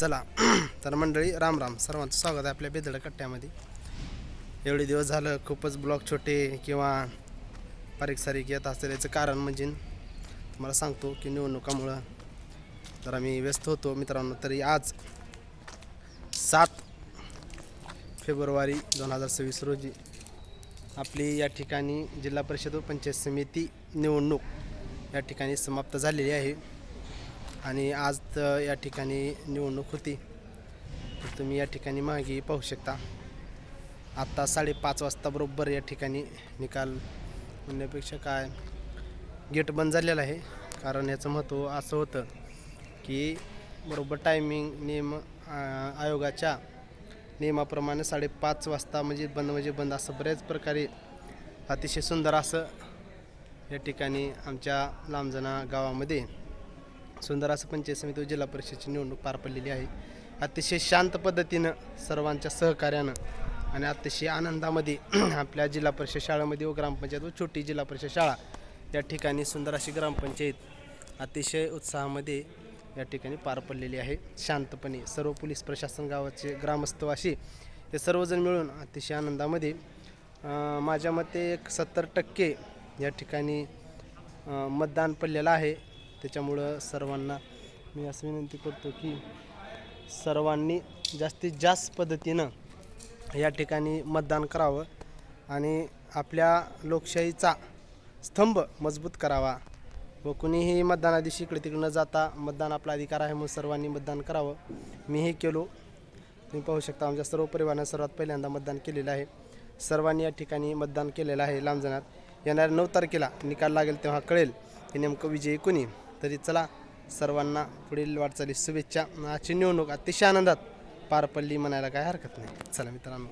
चला तर मंडळी राम राम, सर्वांचं स्वागत आहे आपल्या बेदड कट्ट्यामध्ये. एवढे दिवस झालं खूपच ब्लॉग छोटे किंवा बारीक सारीक येत असेल. याचं कारण म्हणजे तुम्हाला सांगतो की निवडणुकामुळं तर आम्ही व्यस्त होतो मित्रांनो. तरी आज 7 फेब्रुवारी 2026 रोजी आपली या ठिकाणी जिल्हा परिषद व पंचायत समिती निवडणूक या ठिकाणी समाप्त झालेली आहे. आणि आज या ठिकाणी निवडणूक होती. तर तुम्ही या ठिकाणी मागे पाहू शकता. आत्ता 5:30 वाजता बरोबर या ठिकाणी निकाल म्हणण्यापेक्षा काय गेट बंद झालेलं आहे. कारण याचं महत्त्व असं होतं की बरोबर टायमिंग आयोगाच्या नियमाप्रमाणे 5:30 वाजता म्हणजे बंद असं बऱ्याच प्रकारे अतिशय सुंदर असं या ठिकाणी आमच्या लांबजना गावामध्ये सुंदर असं पंचायत समिती व जिल्हा परिषदेची निवडणूक पार पडलेली आहे. अतिशय शांत पद्धतीनं सर्वांच्या सहकार्यानं आणि अतिशय आनंदामध्ये आपल्या जिल्हा परिषद शाळेमध्ये व ग्रामपंचायत व छोटी जिल्हा परिषद शाळा या ठिकाणी सुंदर अशी ग्रामपंचायत अतिशय उत्साहामध्ये या ठिकाणी पार पडलेली आहे. शांतपणे सर्व पोलीस प्रशासन गावाचे ग्रामस्थ अशी हे सर्वजण मिळून अतिशय आनंदामध्ये माझ्या मते 70% या ठिकाणी मतदान पडलेलं आहे. त्याच्यामुळं सर्वांना मी असं विनंती करतो की सर्वांनी जास्तीत जास्त पद्धतीनं या ठिकाणी मतदान करावं आणि आपल्या लोकशाहीचा स्तंभ मजबूत करावा व कुणीही मतदानादिवशी इकडे तिकडे न जाता मतदान आपला अधिकार आहे म्हणून सर्वांनी मतदान करावं. मीही केलो. तुम्ही पाहू शकता आमच्या सर्व परिवारानं सर्वात पहिल्यांदा मतदान केलेलं आहे. सर्वांनी या ठिकाणी मतदान केलेलं आहे. लांबजणात येणाऱ्या 9 तारखेला निकाल लागेल तेव्हा कळेल की नेमकं विजयी कुणी. तरी चला सर्वांना पुढील वाटचाली शुभेच्छा. आजची निवडणूक अतिशय आनंदात पार पडली म्हणायला काय हरकत नाही. चला मित्रांनो.